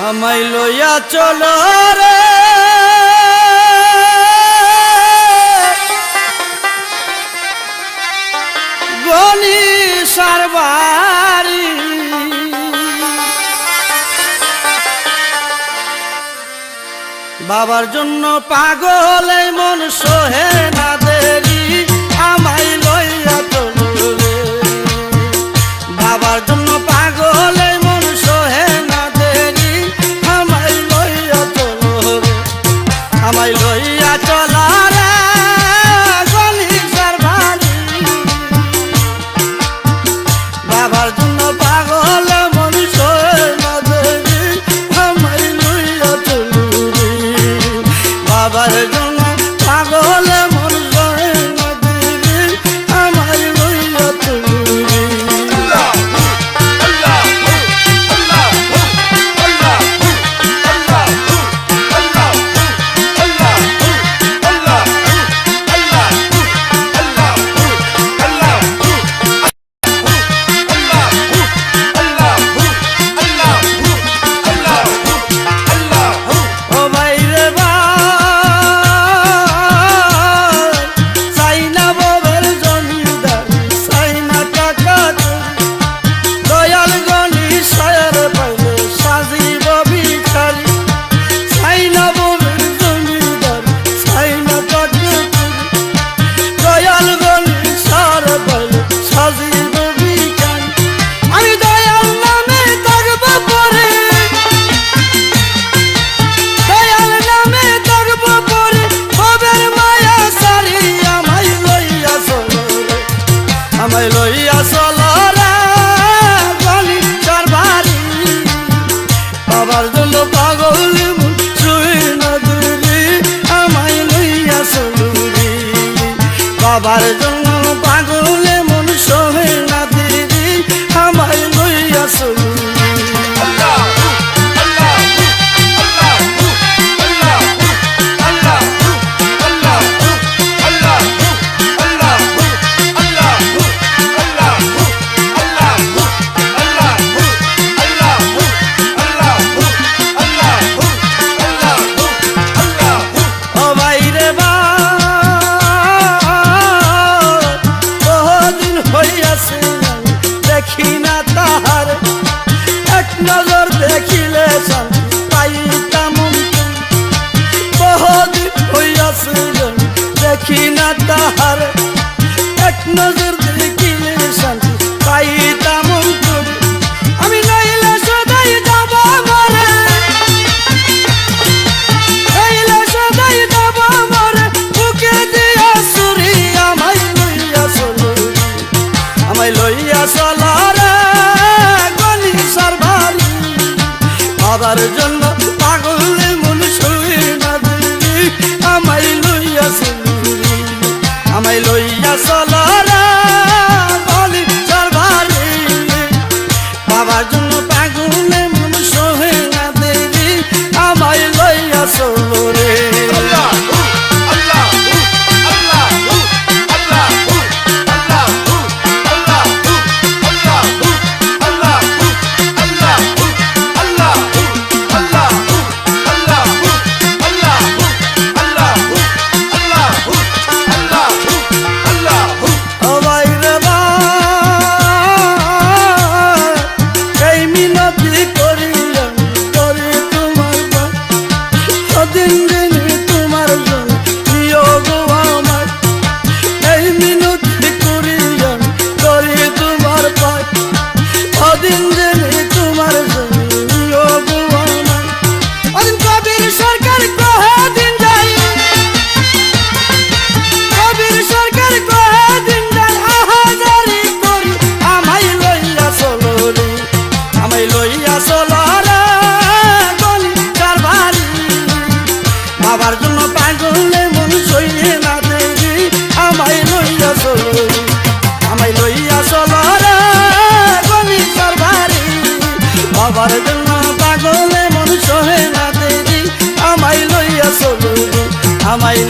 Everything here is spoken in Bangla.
আমায় লইয়া চলো রে গনিশার বাড়ি, বাবার জন্য পাগল এই মন সোহে না দেরি। আমায় লইয়া চলো রে বাবার জন্য পাগল এই মন সোহে না দেরি। আমায় লইয়া চলো রে আমায় লইয়া চলো রে গনিশার বাড়ি, বাবার জন্য পাগল মন সোহে না দেরি। আমায় লইয়া চলো রে বাবার জন্য পাগল মন সোহে না দেরি। আমায় লইয়া চলো রে। আমায় লইয়া চলো রে গনিশার বাড়ি, বাবার জন্য পাগল মন সোহে না দেরি। আমায় লইয়া চলো রে বাবার জন্য পাগল মন সোহে না দেরি। আমায় লইয়া চলো দেখি না তাহার এক নজর দেখিলে শান্তি পাইতাম। বহুদিন হইয়াছে দেখি না তাহার এক নজর দেখিলে শান্তি পাইতাম। আমি নইলে সদাই যাব মরে, নইলে সদাই যাব মরে বুকে দিয়া সুরি। আমায় লইয়া চলো আমায় লইয়া চলো রে গনিশার বাড়ি, বাবার জন্য পাগল মন সোহে না দেরি। আমায় লইয়া চলো আমায় লইয়া চলো রে গনিশার বাড়ি, বাবার জন্য পাগল মন সোহে না দেরি। আমায় লইয়া চলো রে। বাবার জন্য পাগল মন সোহে না দেরি। আমায় লইয়া চলো আমায় লইয়া চলো রে গনিশার বাড়ি, বাবার জন্য পাগল মন সোহে না দেরি। আমায় লইয়া চলো আমায়